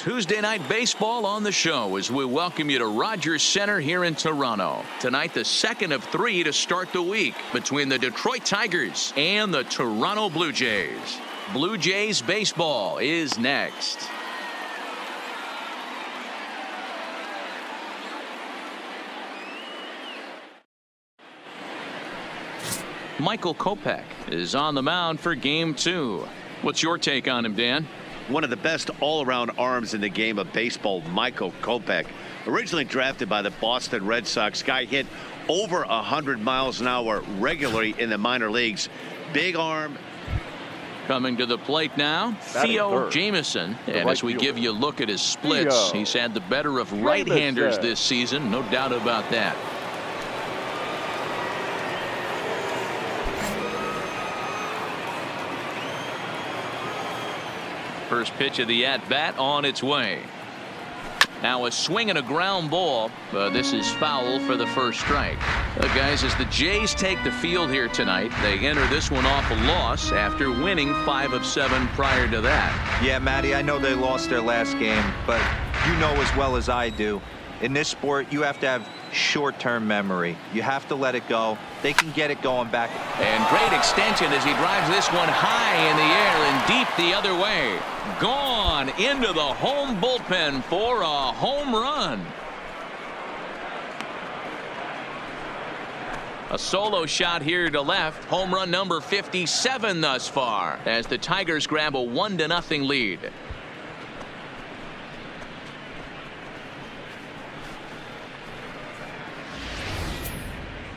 Tuesday night baseball on the show as we welcome you to Rogers Center here in Toronto. Tonight, the second of 3 to start the week between the Detroit Tigers and the Toronto Blue Jays. Blue Jays baseball is next. Michael Kopech is on the mound for game 2. What's your take on him, Dan? One of the best all-around arms in the game of baseball, Michael Kopech. Originally drafted by the Boston Red Sox, guy hit over 100 miles an hour regularly in the minor leagues. Big arm. Coming to the plate now, Theo Jamieson. And as we give you a look at his splits, he's had the better of right-handers this season, no doubt about that. First pitch of the at-bat on its way. Now a swing and a ground ball, but this is foul for the first strike. Guys, as the Jays take the field here tonight, they enter this one off a loss after winning 5 of 7 prior to that. Yeah, Matty, I know they lost their last game, but you know as well as I do, in this sport, you have to have short-term memory. You have to let it go. They can get it going back. And great extension as he drives this one high in the air and deep the other way. Gone into the home bullpen for a home run. A solo shot here to left. Home run number 57 thus far as the Tigers grab a 1-0 lead.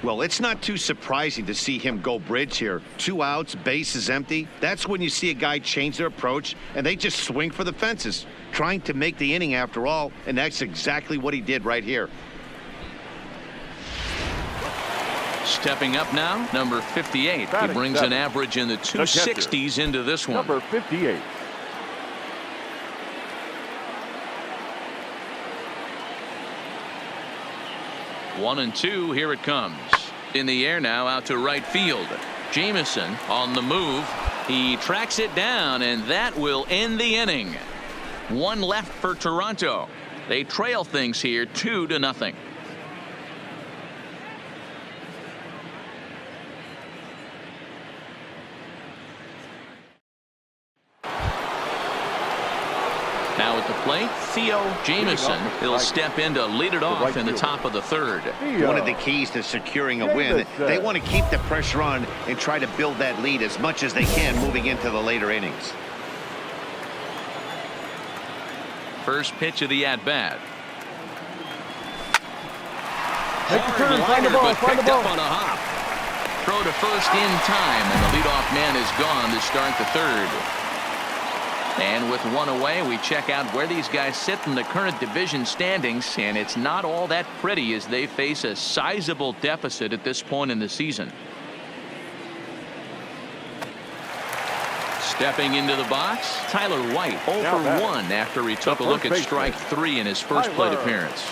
Well, it's not too surprising to see him go bridge here. 2 outs, bases empty. That's when you see a guy change their approach and they just swing for the fences, trying to make the inning after all, and that's exactly what he did right here. Stepping up now, number 58. He brings an average in the 260s into this one. Number 58. One and two, here it comes. In the air now, out to right field. Jamieson on the move. He tracks it down, and that will end the inning. 1 left for Toronto. They trail things here 2-0. Now at the plate, Theo Jamieson. He'll step in to lead it off in the top of the 3rd. One of the keys to securing a win, they want to keep the pressure on and try to build that lead as much as they can moving into the later innings. First pitch of the at-bat. Turn, find the ball, find the ball. On a hop. Throw to first in time, and the leadoff man is gone to start the 3rd. And with 1 away, we check out where these guys sit in the current division standings, and it's not all that pretty as they face a sizable deficit at this point in the season. Stepping into the box, Tyler White 0 for 1 after he took a look at strike 3 in his first plate appearance.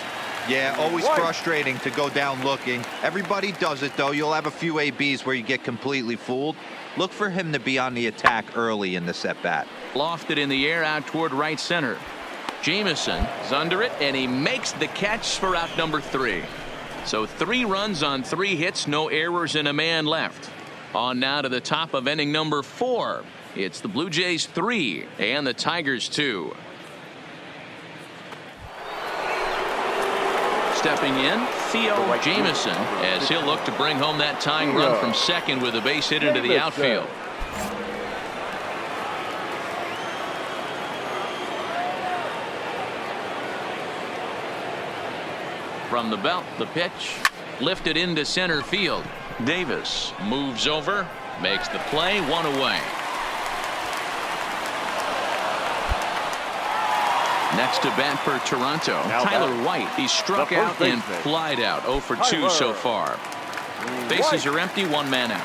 Yeah, always frustrating to go down looking. Everybody does it, though. You'll have a few ABs where you get completely fooled. Look for him to be on the attack early in this at-bat. Lofted in the air out toward right center. Jamieson is under it, and he makes the catch for out number 3. So 3 runs on 3 hits, no errors, and a man left. On now to the top of inning number 4. It's the Blue Jays 3 and the Tigers 2. Stepping in, Theo Jamieson, as he'll look to bring home that tying run from second with a base hit into the outfield. From the belt, the pitch lifted into center field. Davis moves over, makes the play, 1 away. Next to bat for Toronto, Tyler White. He struck out and flied out. 0 for 2 so far. Bases are empty, 1 man out.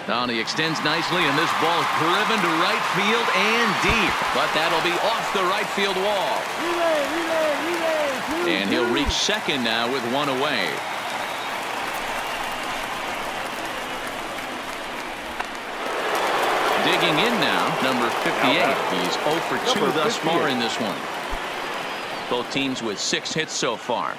Now he extends nicely, and this ball is driven to right field and deep. But that'll be off the right field wall. And he'll reach second now with 1 away. Digging in now, number 58. He's 0 for 2 thus far in this one. Both teams with 6 hits so far.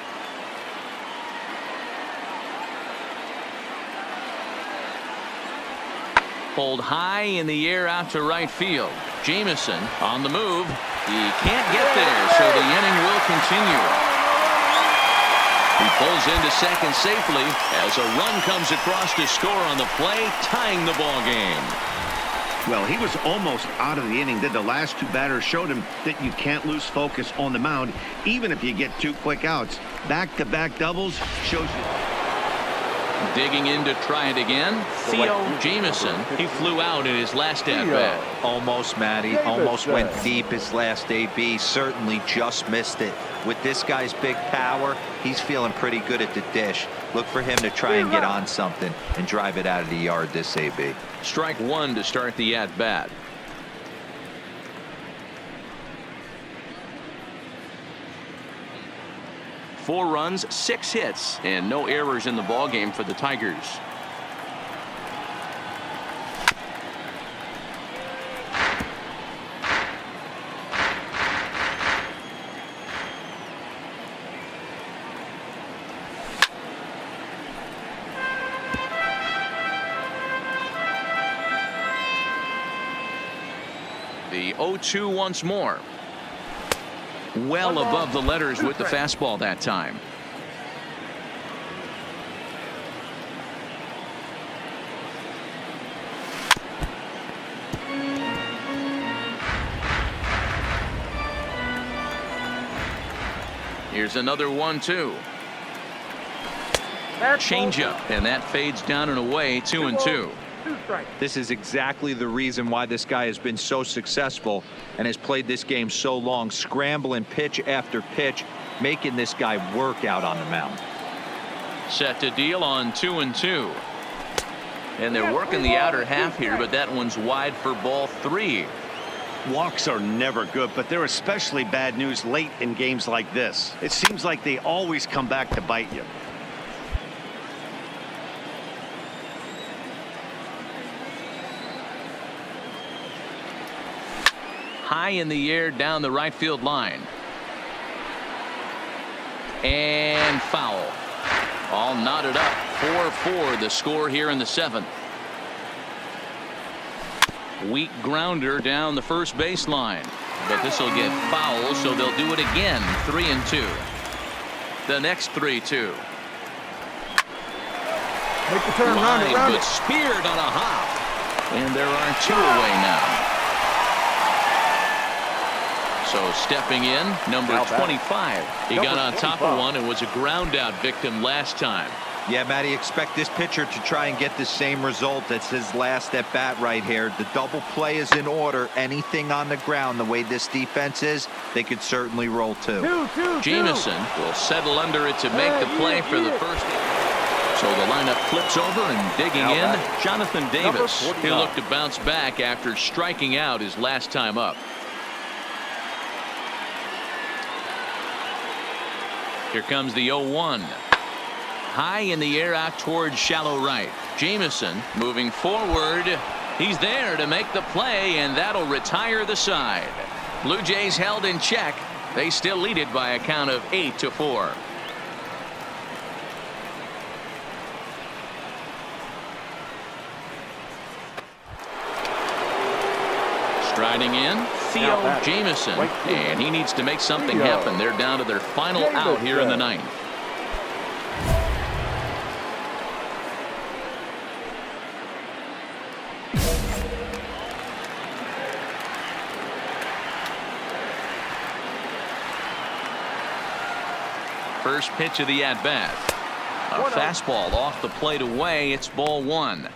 Pulled high in the air out to right field. Jameson on the move. He can't get there, so the inning will continue. He pulls into second safely as a run comes across to score on the play, tying the ball game. Well, he was almost out of the inning. Then the last 2 batters showed him that you can't lose focus on the mound, even if you get 2 quick outs. Back-to-back doubles shows you. Digging in to try it again. Theo Jameson. He flew out in his last at-bat. Almost, Matty. Almost went deep his last AB. Certainly just missed it. With this guy's big power, he's feeling pretty good at the dish. Look for him to try and get on something and drive it out of the yard this AB. Strike 1 to start the at-bat. Four runs, 6 hits, and no errors in the ballgame for the Tigers. The 0-2 once more. Well above the letters with the fastball that time. Here's another 1-2. Changeup, and that fades down and away. 2-2. This is exactly the reason why this guy has been so successful and has played this game so long, scrambling pitch after pitch, making this guy work out on the mound. Set to deal on 2-2. And they're working the outer half here, but that one's wide for ball 3. Walks are never good, but they're especially bad news late in games like this. It seems like they always come back to bite you. High in the air down the right field line. And foul. All knotted up. 4-4 the score here in the 7th. Weak grounder down the first baseline. But this will get foul, so they'll do it again. 3-2. The next 3-2. Make the turn, Line, round but it. speared on a hop. And there are 2 away now. So stepping in, number 25. He got on top of one and was a ground out victim last time. Yeah, Matty, expect this pitcher to try and get the same result. That's his last at bat right here. The double play is in order. Anything on the ground, the way this defense is, they could certainly roll 2. Jameson will settle under it to make the play for the first. So the lineup flips over, and digging in, Jonathan Davis. He'll look to bounce back after striking out his last time up. Here comes the 0-1. High in the air out towards shallow right. Jameson moving forward. He's there to make the play, and that'll retire the side. Blue Jays held in check. They still lead it by a count of 8-4. Striding in, Theo Jameson, and he needs to make something happen. They're down to their final out here in the 9th. First pitch of the at-bat. A fastball off the plate away. It's ball 1.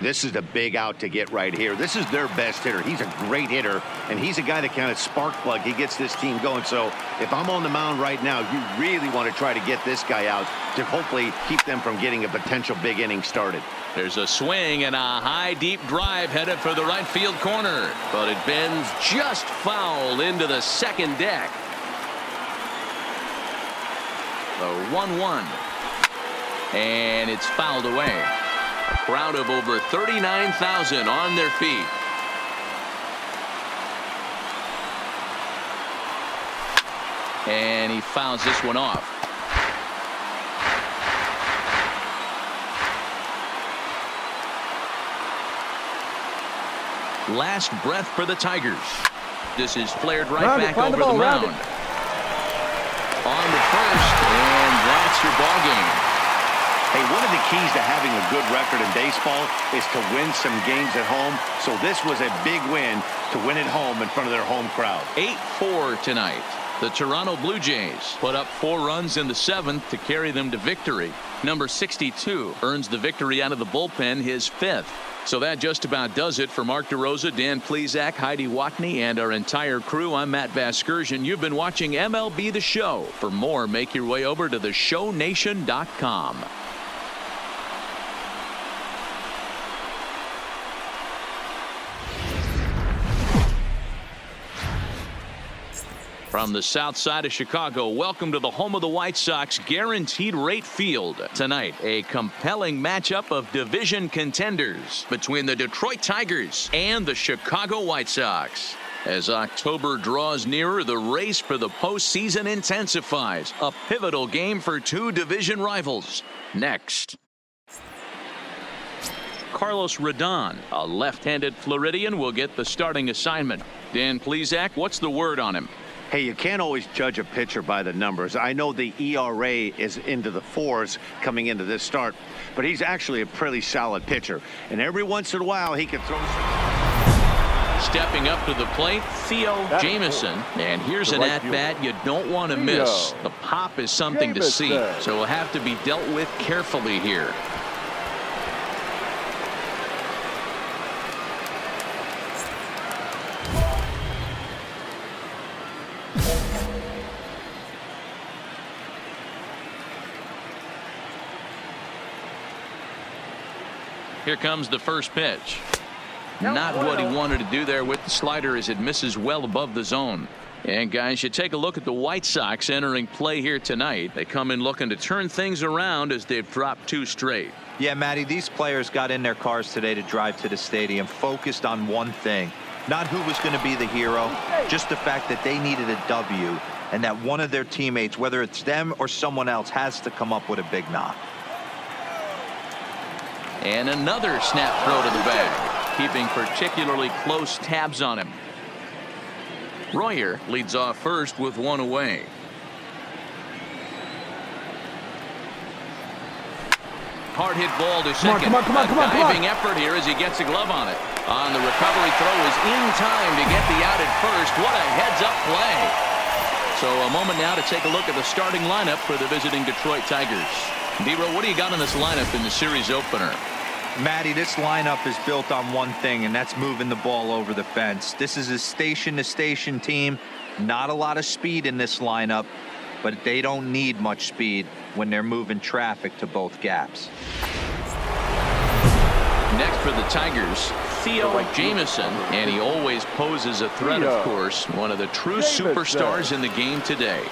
This is the big out to get right here. This is their best hitter. He's a great hitter, and he's a guy that kind of spark plug. He gets this team going. So if I'm on the mound right now, you really want to try to get this guy out to hopefully keep them from getting a potential big inning started. There's a swing and a high deep drive headed for the right field corner, but it bends just foul into the second deck. The 1-1, and it's fouled away. A crowd of over 39,000 on their feet. And he fouls this one off. Last breath for the Tigers. This is flared right back over the mound. On to first, and that's your ball game. Hey, one of the keys to having a good record in baseball is to win some games at home. So this was a big win to win at home in front of their home crowd. 8-4 tonight. The Toronto Blue Jays put up 4 runs in the 7th to carry them to victory. Number 62 earns the victory out of the bullpen, his 5th. So that just about does it for Mark DeRosa, Dan Plesac, Heidi Watney, and our entire crew. I'm Matt Vasgersian. You've been watching MLB The Show. For more, make your way over to theshownation.com. From the south side of Chicago, welcome to the home of the White Sox, Guaranteed Rate Field. Tonight, a compelling matchup of division contenders between the Detroit Tigers and the Chicago White Sox. As October draws nearer, the race for the postseason intensifies. A pivotal game for 2 division rivals. Next. Carlos Rodon, a left-handed Floridian, will get the starting assignment. Dan Plesac, what's the word on him? Hey, you can't always judge a pitcher by the numbers. I know the ERA is into the 4s coming into this start, but he's actually a pretty solid pitcher. And every once in a while, he can throw some. Stepping up to the plate, Theo Jamieson. And here's an at-bat you don't want to miss. The pop is something to see, so will have to be dealt with carefully here. Here comes the first pitch. Not what he wanted to do there with the slider as it misses well above the zone. And guys, you take a look at the White Sox entering play here tonight. They come in looking to turn things around as they've dropped 2 straight. Yeah, Matty, these players got in their cars today to drive to the stadium, focused on one thing. Not who was going to be the hero, just the fact that they needed a W and that one of their teammates, whether it's them or someone else, has to come up with a big knock. And another snap throw to the bag, keeping particularly close tabs on him. Royer leads off first with 1 away. Hard hit ball to second. Come on. Diving effort here as he gets a glove on it. On the recovery throw is in time to get the out at first. What a heads-up play. So a moment now to take a look at the starting lineup for the visiting Detroit Tigers. D-Row, what do you got in this lineup in the series opener? Matty, this lineup is built on one thing, and that's moving the ball over the fence. This is a station-to-station team. Not a lot of speed in this lineup, but they don't need much speed when they're moving traffic to both gaps. Next for the Tigers, Theo Jamieson, and he always poses a threat, of course. One of the true superstars in the game today.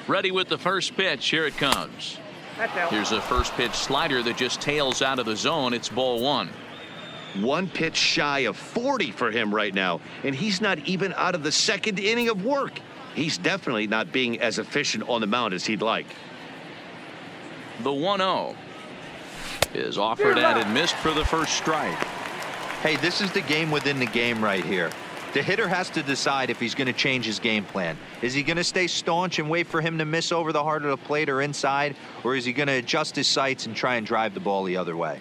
Ready with the first pitch. Here it comes. Here's a first pitch slider that just tails out of the zone. It's ball 1. 1 pitch shy of 40 for him right now, and he's not even out of the 2nd inning of work. He's definitely not being as efficient on the mound as he'd like. The 1-0 is offered at and missed for the first strike. Hey, this is the game within the game right here. The hitter has to decide if he's going to change his game plan. Is he going to stay staunch and wait for him to miss over the heart of the plate or inside, or is he going to adjust his sights and try and drive the ball the other way?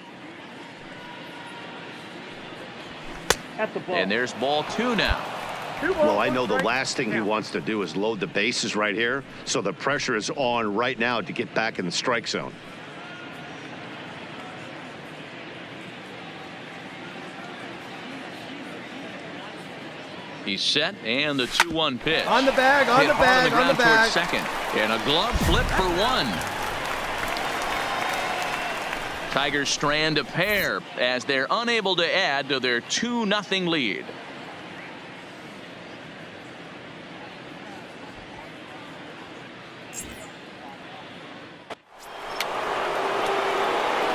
And there's ball 2 now. Well, I know the last thing he wants to do is load the bases right here, so the pressure is on right now to get back in the strike zone. He's set, and the 2-1 pitch. On the bag, on Hit the hard bag, on on the the ground towards bag. second. And a glove flip for 1. Tigers strand a pair as they're unable to add to their 2-0 lead.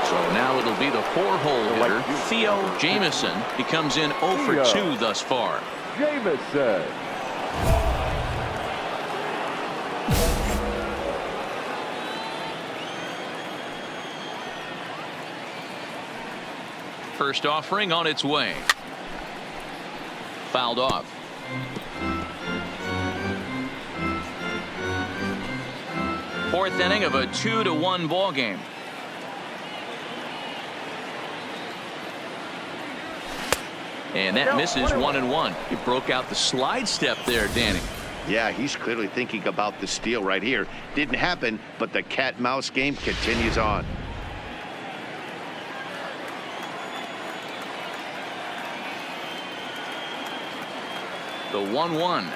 So now it'll be the 4-hole hitter, Theo Jamieson. He comes in 0 for 2 thus far. Jamieson. First offering on its way. Fouled off. Fourth inning of a 2-1 ball game. And that misses 1-1. He broke out the slide step there, Danny. Yeah, he's clearly thinking about the steal right here. Didn't happen, but the cat-mouse game continues on. The 1-1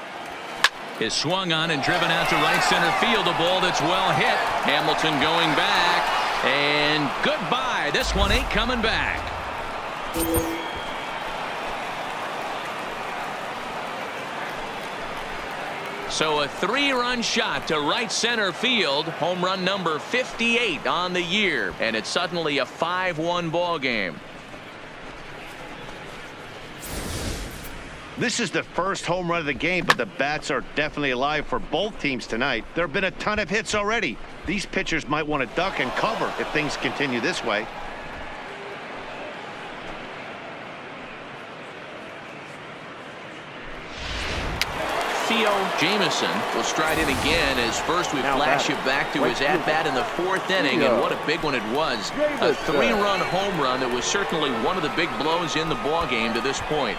is swung on and driven out to right center field. A ball that's well hit. Hamilton going back. And goodbye. This one ain't coming back. So a 3-run shot to right center field. Home run number 58 on the year. And it's suddenly a 5-1 ball game. This is the first home run of the game, but the bats are definitely alive for both teams tonight. There have been a ton of hits already. These pitchers might want to duck and cover if things continue this way. Theo Jamieson will stride in again as first we flash you back to his at-bat in the 4th inning, and what a big one it was. A 3-run home run that was certainly one of the big blows in the ball game to this point.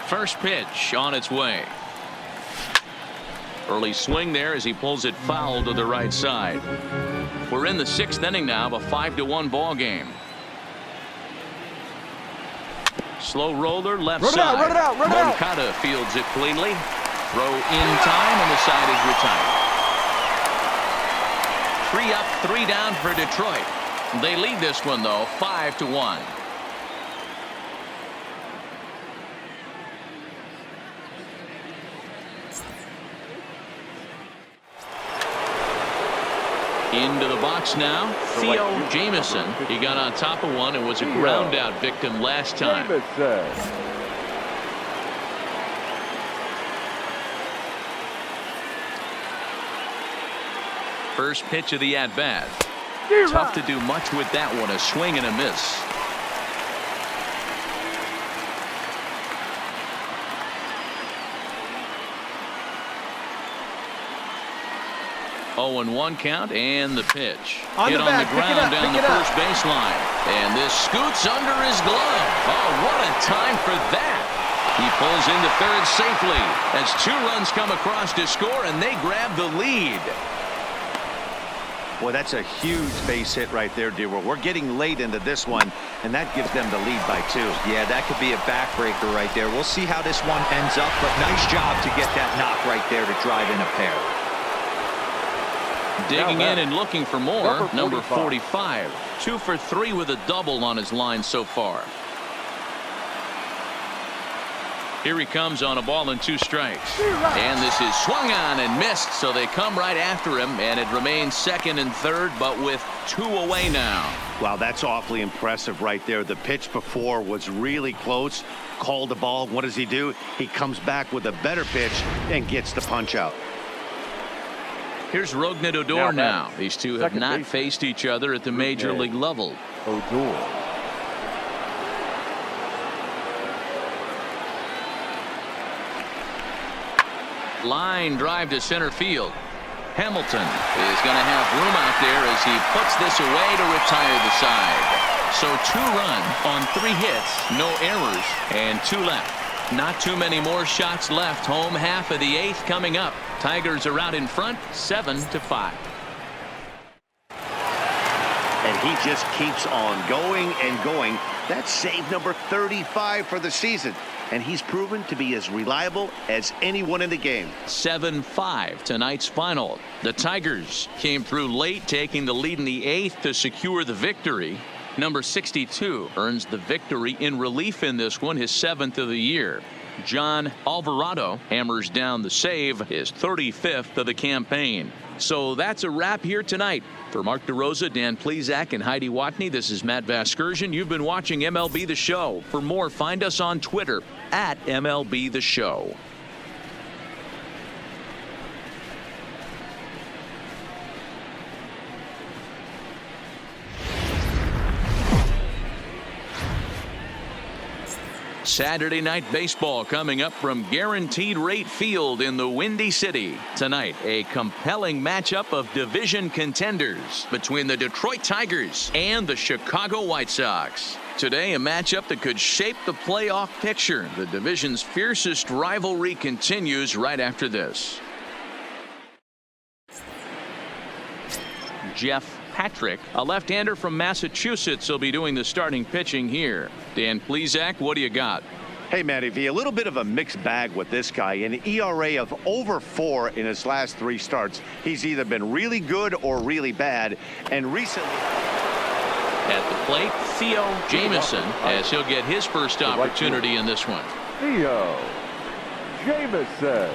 First pitch on its way. Early swing there as he pulls it foul to the right side. We're in the 6th inning now of a 5-1 ball game. Slow roller left side. Moncada fields it cleanly. Throw in time and the side is retired. 3 up, 3 down for Detroit. They lead this one though 5-1. Into the box now, Theo Jamieson. He got on top of one and was a ground out victim last time. First pitch of the at-bat. Tough to do much with that one. A swing and a miss. 0-1 count, and the pitch. Hit on the ground down the first baseline. And this scoots under his glove. Oh, what a time for that. He pulls into third safely as 2 runs come across to score, and they grab the lead. Well, that's a huge base hit right there, Dewar. We're getting late into this one, and that gives them the lead by 2. Yeah, that could be a backbreaker right there. We'll see how this one ends up, but nice job to get that knock right there to drive in a pair. Digging in and looking for more, number 45. 2 for 3 with a double on his line so far. Here he comes on a ball and 2 strikes. And this is swung on and missed, so they come right after him, and it remains 2nd and 3rd, but with 2 away now. Wow, that's awfully impressive right there. The pitch before was really close. Called the ball. What does he do? He comes back with a better pitch and gets the punch out. Here's Rougned Odor now. These two have not faced each other at the major league level. Odor. Line drive to center field. Hamilton is going to have room out there as he puts this away to retire the side. So 2 runs on 3 hits, no errors, and 2 left. Not too many more shots left. Home half of the 8th coming up. Tigers are out in front 7-5. And he just keeps on going and going. That's save number 35 for the season. And he's proven to be as reliable as anyone in the game. 7-5 tonight's final. The Tigers came through late, taking the lead in the 8th to secure the victory. Number 62 earns the victory in relief in this one, his 7th of the year. John Alvarado hammers down the save, his 35th of the campaign. So that's a wrap here tonight. For Mark DeRosa, Dan Plesac, and Heidi Watney, this is Matt Vasgersian. You've been watching MLB The Show. For more, find us on Twitter at MLB The Show. Saturday night baseball coming up from Guaranteed Rate Field in the Windy City. Tonight, a compelling matchup of division contenders between the Detroit Tigers and the Chicago White Sox. Today, a matchup that could shape the playoff picture. The division's fiercest rivalry continues right after this. Jeff Patrick, a left-hander from Massachusetts, will be doing the starting pitching here. Dan Plesac, what do you got? Hey, Matty V, a little bit of a mixed bag with this guy. An ERA of over 4 in his last 3 starts. He's either been really good or really bad, and recently... At the plate, Theo Jamieson, as he'll get his first opportunity in this one. Theo Jamieson.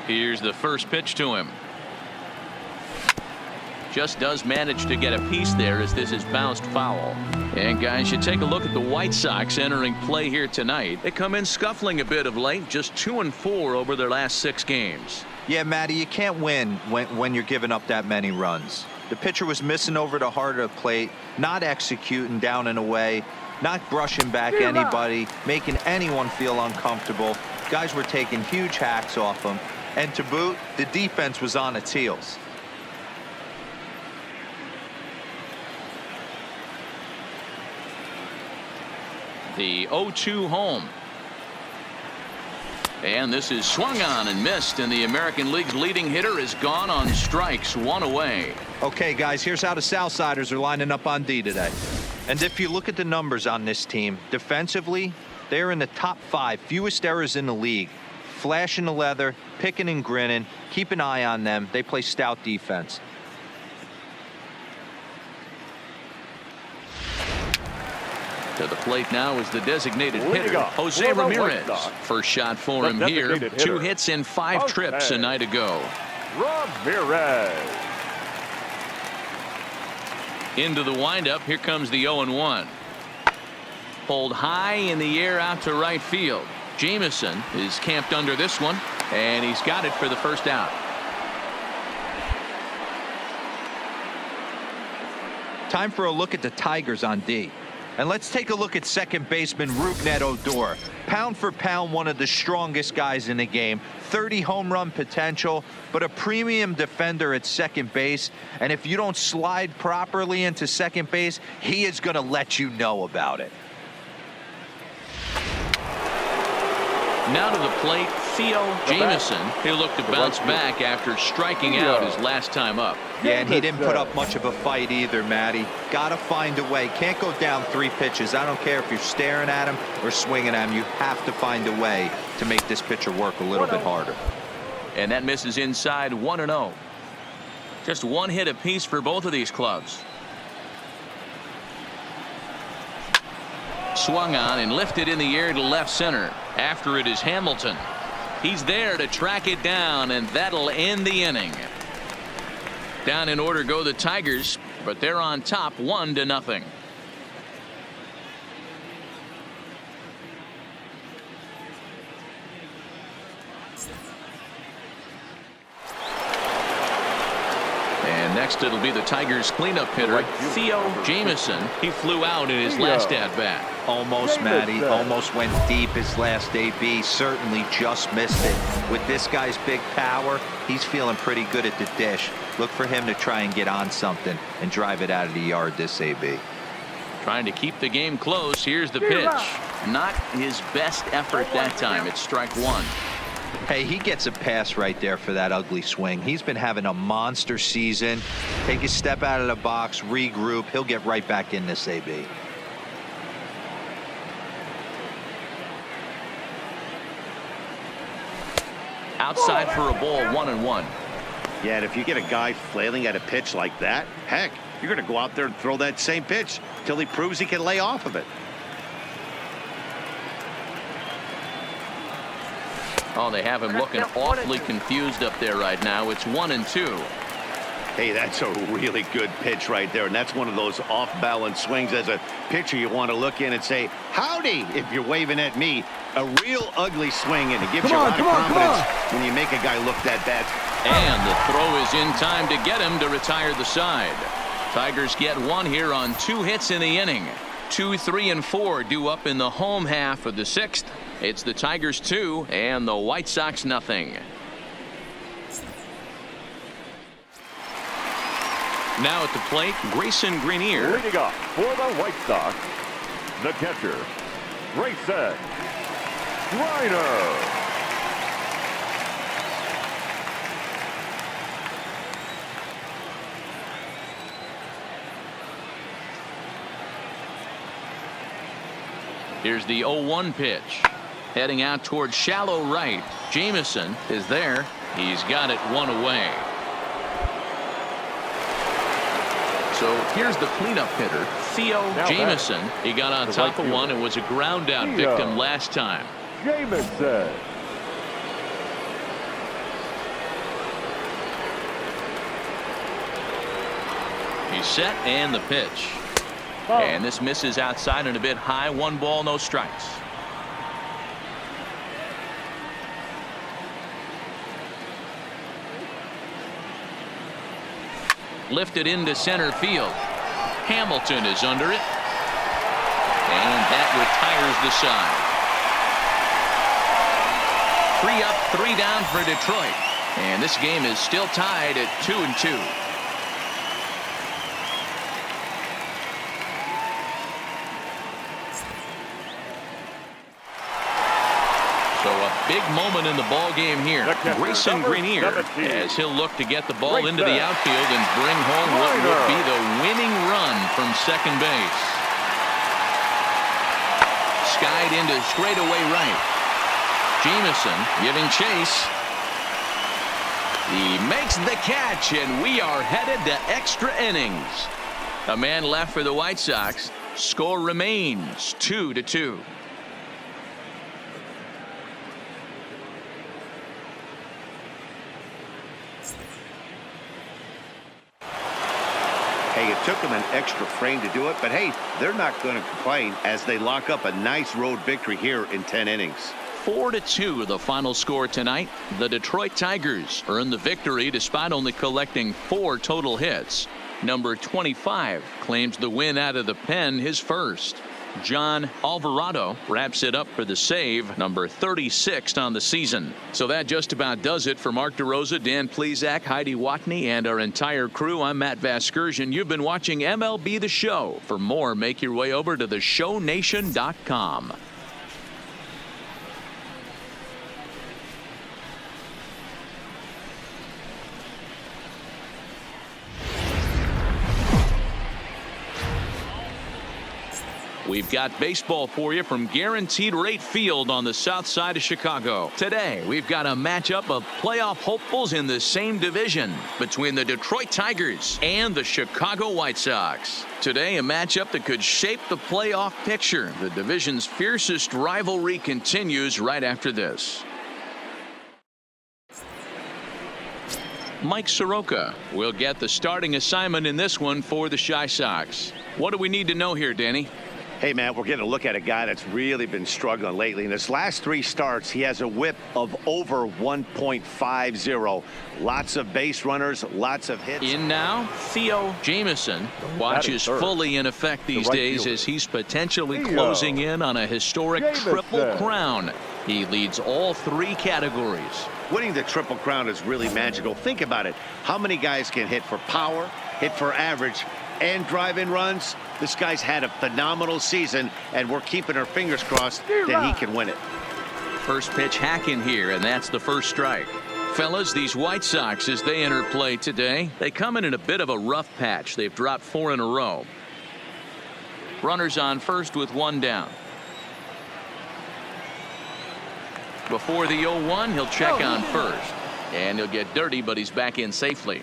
Here's the first pitch to him. Just does manage to get a piece there as this is bounced foul. And guys, you take a look at the White Sox entering play here tonight. They come in scuffling a bit of late, just 2-4 over their last 6 games. Yeah, Matty, you can't win when you're giving up that many runs. The pitcher was missing over the heart of the plate, not executing down and away, not brushing back anybody, making anyone feel uncomfortable. Guys were taking huge hacks off him. And to boot, the defense was on its heels. The 0-2 home. And this is swung on and missed, and the American League's leading hitter is gone on strikes, 1 away. Okay, guys, here's how the Southsiders are lining up on D today. And if you look at the numbers on this team, defensively, they're in the top 5 fewest errors in the league. Flashing the leather, picking and grinning. Keep an eye on them. They play stout defense. To the plate now is the designated hitter, Jose Ramirez. First shot for him here. 2 hits in 5 trips a night ago. Ramirez. Into the windup. Here comes the 0-1. Pulled high in the air out to right field. Jamieson is camped under this one, and he's got it for the first out. Time for a look at the Tigers on D. And let's take a look at second baseman Rougned Odor. Pound for pound, one of the strongest guys in the game. 30 home run potential, but a premium defender at second base. And if you don't slide properly into second base, he is going to let you know about it. Now to the plate, Theo Jamieson. He'll look to bounce back after striking out his last time up. Yeah, and he didn't put up much of a fight either, Matty. Got to find a way. Can't go down 3 pitches. I don't care if you're staring at him or swinging at him. You have to find a way to make this pitcher work a little bit harder. And that misses inside, 1-0. Just 1 hit apiece for both of these clubs. Swung on and lifted in the air to left center. After it is Hamilton. He's there to track it down, and that'll end the inning. Down in order go the Tigers, but they're on top 1-0. And next it'll be the Tigers cleanup hitter, Theo Jamieson. He flew out in his last at-bat. Almost, Matty. Almost went deep his last AB. Certainly just missed it. With this guy's big power, he's feeling pretty good at the dish. Look for him to try and get on something and drive it out of the yard this AB. Trying to keep the game close. Here's the pitch. Not his best effort that time. It's strike 1. Hey, he gets a pass right there for that ugly swing. He's been having a monster season. Take a step out of the box, regroup. He'll get right back in this AB. Outside for a ball, 1-1. Yeah, and if you get a guy flailing at a pitch like that, heck, you're going to go out there and throw that same pitch till he proves he can lay off of it. Oh, they have him looking awfully confused up there right now. It's 1-2. Hey, that's a really good pitch right there, and that's one of those off-balance swings. As a pitcher, you want to look in and say, howdy, if you're waving at me. A real ugly swing, and it gives you a lot of confidence when you make a guy look that bad. And the throw is in time to get him to retire the side. Tigers get one here on 2 hits in the inning. 2, 3, and 4 due up in the home half of the 6th. It's the Tigers 2 and the White Sox nothing. Now at the plate, Grayson Greenier. Leading up for the White Sox, the catcher, Grayson Greenier. Here's the 0-1 pitch. Heading out toward shallow right. Jameson is there. He's got it 1 away. So here's the cleanup hitter, Theo Jameson. He got on top of one and was a ground out victim last time. Jameson. He's set and the pitch. And this misses outside and a bit high. 1 ball, no strikes. Lifted into center field. Hamilton is under it. And that retires the side. 3 up, 3 down for Detroit. And this game is still tied at 2-2. Big moment in the ball game here. Grayson Greenier, as he'll look to get the ball into the outfield and bring home what would be the winning run from second base. Skied into straightaway right. Jameson giving chase. He makes the catch, and we are headed to extra innings. A man left for the White Sox. Score remains 2-2. Hey, it took them an extra frame to do it, but hey, they're not going to complain as they lock up a nice road victory here in 10 innings. 4-2 the final score tonight. The Detroit Tigers earn the victory despite only collecting 4 total hits. Number 25 claims the win out of the pen, his first. John Alvarado wraps it up for the save, number 36 on the season. So that just about does it for Mark DeRosa, Dan Plesac, Heidi Watney, and our entire crew. I'm Matt Vasgersian. You've been watching MLB The Show. For more, make your way over to theshownation.com. We've got baseball for you from Guaranteed Rate Field on the south side of Chicago. Today, we've got a matchup of playoff hopefuls in the same division between the Detroit Tigers and the Chicago White Sox. Today, a matchup that could shape the playoff picture. The division's fiercest rivalry continues right after this. Mike Soroka will get the starting assignment in this one for the Chi Sox. What do we need to know here, Danny? Hey, man, we're getting a look at a guy that's really been struggling lately. In his last 3 starts, he has a whip of over 1.50. Lots of base runners, lots of hits. In now, Theo Jameson. Watch is fully in effect these days as he's potentially closing in on a historic triple crown. He leads all 3 categories. Winning the Triple Crown is really magical. Think about it. How many guys can hit for power, hit for average, and drive-in runs? This guy's had a phenomenal season, and we're keeping our fingers crossed that he can win it. First pitch hacking here, and that's the first strike. Fellas, these White Sox, as they enter play today, they come in a bit of a rough patch. They've dropped 4 in a row. Runners on first with 1 down. Before the 0-1, he'll check on first. And he'll get dirty, but he's back in safely.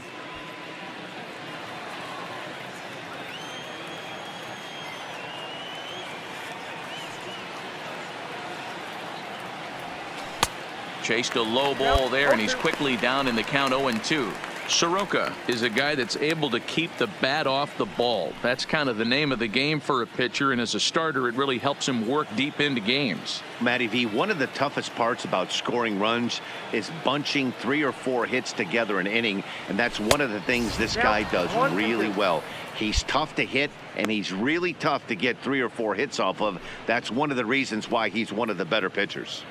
Chased a low ball there, and he's quickly down in the count 0-2. Soroka is a guy that's able to keep the bat off the ball. That's kind of the name of the game for a pitcher, and as a starter, it really helps him work deep into games. Matty V, one of the toughest parts about scoring runs is bunching 3 or 4 hits together an inning, and that's one of the things this guy does really well. He's tough to hit, and he's really tough to get 3 or 4 hits off of. That's one of the reasons why he's one of the better pitchers.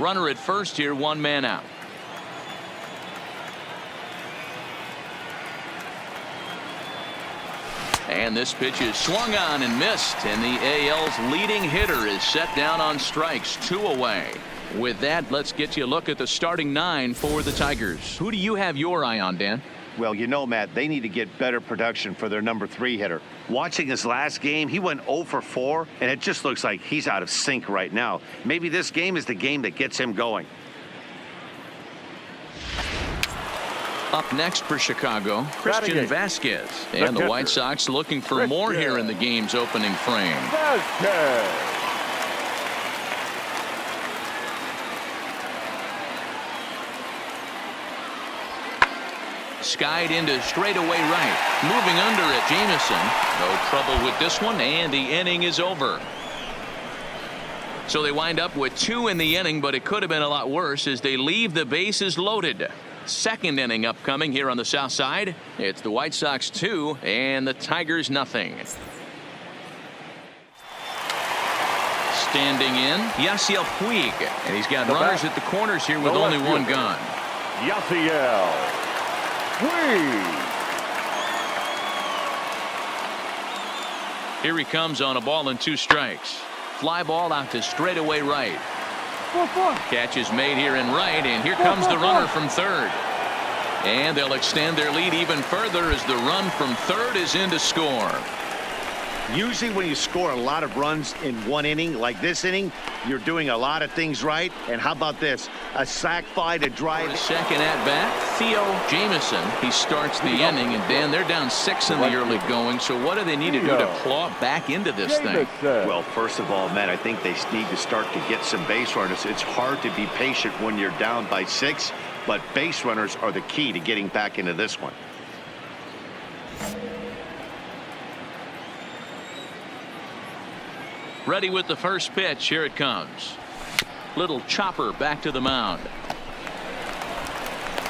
Runner at first here, 1 man out. And this pitch is swung on and missed, and the AL's leading hitter is set down on strikes, 2 away. With that, let's get you a look at the starting 9 for the Tigers. Who do you have your eye on, Dan? Well, you know, Matt, they need to get better production for their number 3 hitter. Watching his last game, he went 0 for 4, and it just looks like he's out of sync right now. Maybe this game is the game that gets him going. Up next for Chicago, Christian Vasquez. And the White Sox looking for more here in the game's opening frame. Skied into straightaway right. Moving under it, Jameson. No trouble with this one, and the inning is over. So they wind up with 2 in the inning, but it could have been a lot worse as they leave the bases loaded. Second inning upcoming here on the south side. It's the White Sox 2 and the Tigers nothing. Standing in, Yasiel Puig. And he's got runners at the corners here with only 1 gone. Yasiel Puig. Here he comes on a ball and 2 strikes. Fly ball out to straightaway right. Catch is made here in right, and here comes the runner from third. And they'll extend their lead even further as the run from third is in to score. Usually when you score a lot of runs in 1 inning, like this inning, you're doing a lot of things right. And how about this? A sac fly to drive. The second at bat, Theo Jameson. He starts the inning, and Dan, they're down 6 in the early going. So what do they need to do to claw back into this thing? Well, first of all, Matt, I think they need to start to get some base runners. It's hard to be patient when you're down by 6, but base runners are the key to getting back into this one. Ready with the first pitch. Here it comes. Little chopper back to the mound.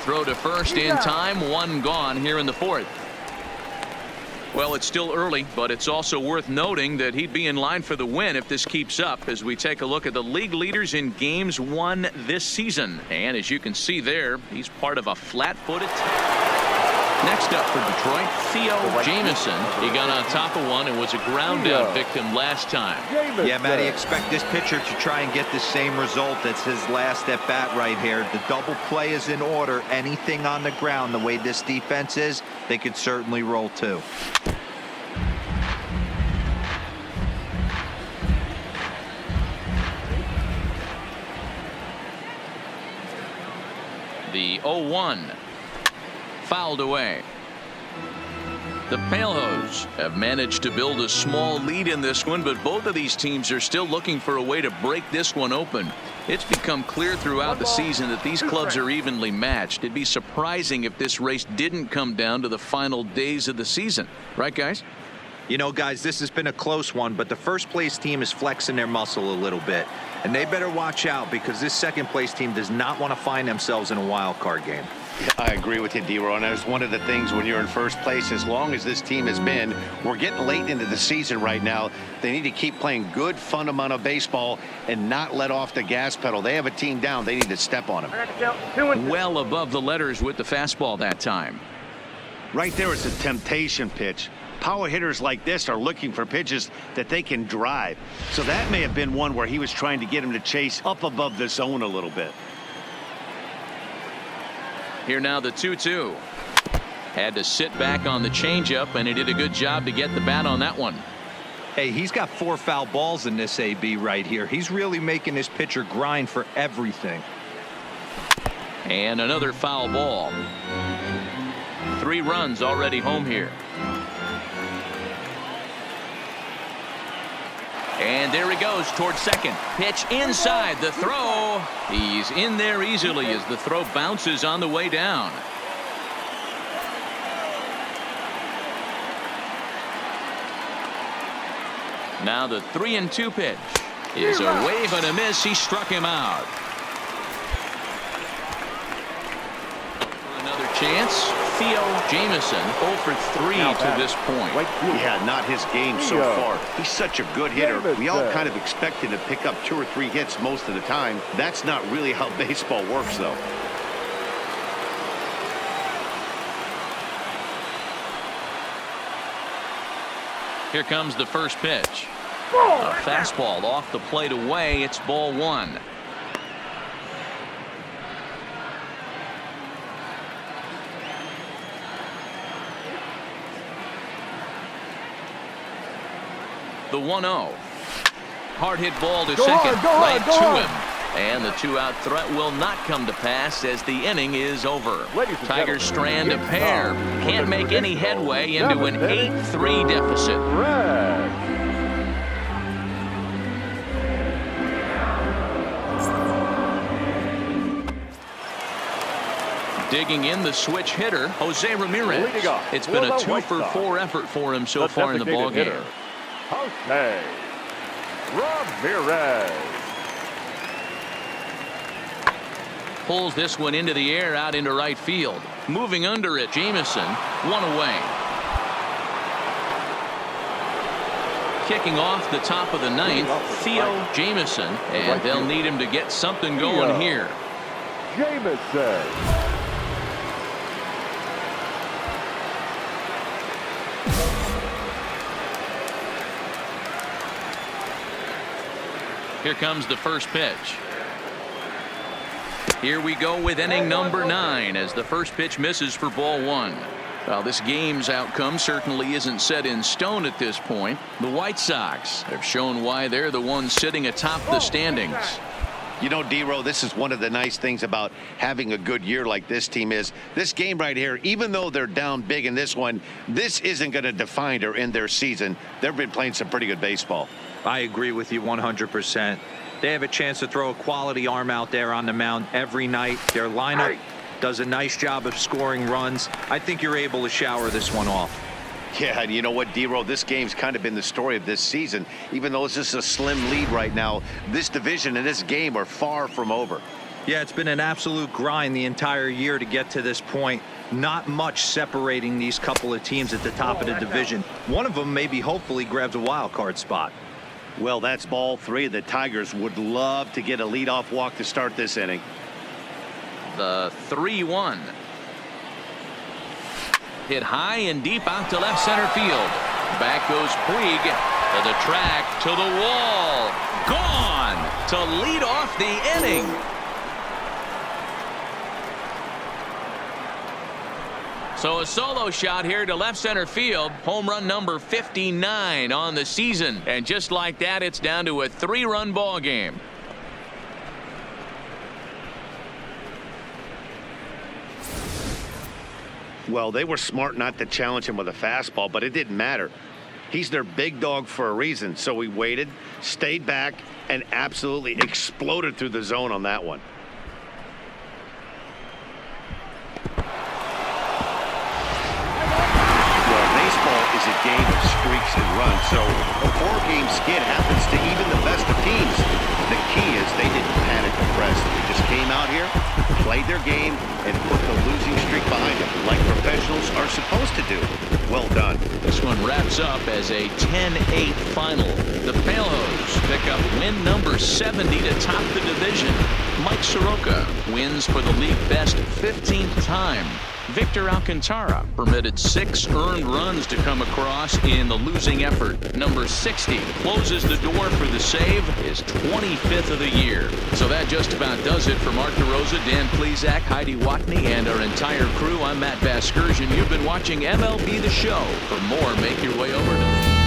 Throw to first in time. 1 gone here in the 4th. Well, it's still early, but it's also worth noting that he'd be in line for the win if this keeps up as we take a look at the league leaders in games won this season. And as you can see there, he's part of a flat-footed team. Next up for Detroit, Theo Jameson. He got on top of one and was a ground out victim last time. Yeah, Matty, expect this pitcher to try and get the same result. That's his last at bat right here. The double play is in order. Anything on the ground, the way this defense is, they could certainly roll 2. The 0-1. Fouled away. The Palehose have managed to build a small lead in this one, but both of these teams are still looking for a way to break this one open. It's become clear throughout the season that these clubs are evenly matched. It'd be surprising if this race didn't come down to the final days of the season. Right, guys? You know, guys, this has been a close one, but the first place team is flexing their muscle a little bit. And they better watch out because this second place team does not want to find themselves in a wild card game. I agree with you, D-Ro, and that's one of the things when you're in first place, as long as this team has been, we're getting late into the season right now. They need to keep playing good fundamental baseball and not let off the gas pedal. They have a team down. They need to step on them. Well above the letters with the fastball that time. Right there, it's a temptation pitch. Power hitters like this are looking for pitches that they can drive. So that may have been one where he was trying to get him to chase up above the zone a little bit. Here now the 2-2. Had to sit back on the changeup, and he did a good job to get the bat on that one. Hey, he's got 4 foul balls in this AB right here. He's really making his pitcher grind for everything. And another foul ball. 3 runs already home here. And there he goes towards second. Pitch inside. The throw. He's in there easily as the throw bounces on the way down. Now the 3-2 pitch is a wave and a miss. He struck him out. Another chance. Theo Jamieson 0 for 3 to this point. Yeah, not his game so far. He's such a good hitter. We all kind of expect him to pick up 2 or 3 hits most of the time. That's not really how baseball works, though. Here comes the first pitch. A fastball off the plate away. It's ball 1. The 1-0. Hard hit ball to second. Right to him. And the 2-out threat will not come to pass as the inning is over. Tigers strand a pair. Can't make any headway into an 8-3 deficit. Digging in the switch hitter, Jose Ramirez. It's been a 2 for 4 effort for him so far in the ballgame. Jose Ramirez. Pulls this one into the air out into right field. Moving under it, Jamieson, 1 away. Kicking off the top of the 9th, Theo Jamieson, and they'll need him to get something going here. Jamieson. Here comes the first pitch. Here we go with inning number 9 as the first pitch misses for ball 1. Well, this game's outcome certainly isn't set in stone at this point. The White Sox have shown why they're the ones sitting atop the standings. You know, D-Row, this is one of the nice things about having a good year like this team is. This game right here, even though they're down big in this one, this isn't going to define or end their season. They've been playing some pretty good baseball. I agree with you 100%. They have a chance to throw a quality arm out there on the mound every night. Their lineup does a nice job of scoring runs. I think you're able to shower this one off. Yeah, and you know what, D-Row, this game's kind of been the story of this season. Even though it's just a slim lead right now, this division and this game are far from over. Yeah, it's been an absolute grind the entire year to get to this point. Not much separating these couple of teams at the top of the division. One of them maybe hopefully grabs a wild card spot. Well, that's ball 3. The Tigers would love to get a leadoff walk to start this inning. The 3-1. Hit high and deep out to left center field. Back goes Puig to the track, to the wall. Gone to lead off the inning. So a solo shot here to left center field. Home run number 59 on the season. And just like that, it's down to a 3-run ball game. Well, they were smart not to challenge him with a fastball, but it didn't matter. He's their big dog for a reason. So he waited, stayed back, and absolutely exploded through the zone on that one. Is a game of streaks and runs, so a 4-game skid happens to even the best of teams. The key is they didn't panic or press. They just came out here, played their game, and put the losing streak behind them, like professionals are supposed to do. Well done. This one wraps up as a 10-8 final. The Palos pick up win number 70 to top the division. Mike Soroka wins for the league best 15th time. Victor Alcantara permitted 6 earned runs to come across in the losing effort. Number 60 closes the door for the save, his 25th of the year. So that just about does it for Mark DeRosa, Dan Plesac, Heidi Watney, and our entire crew. I'm Matt Vasgersian. You've been watching MLB The Show. For more, make your way over to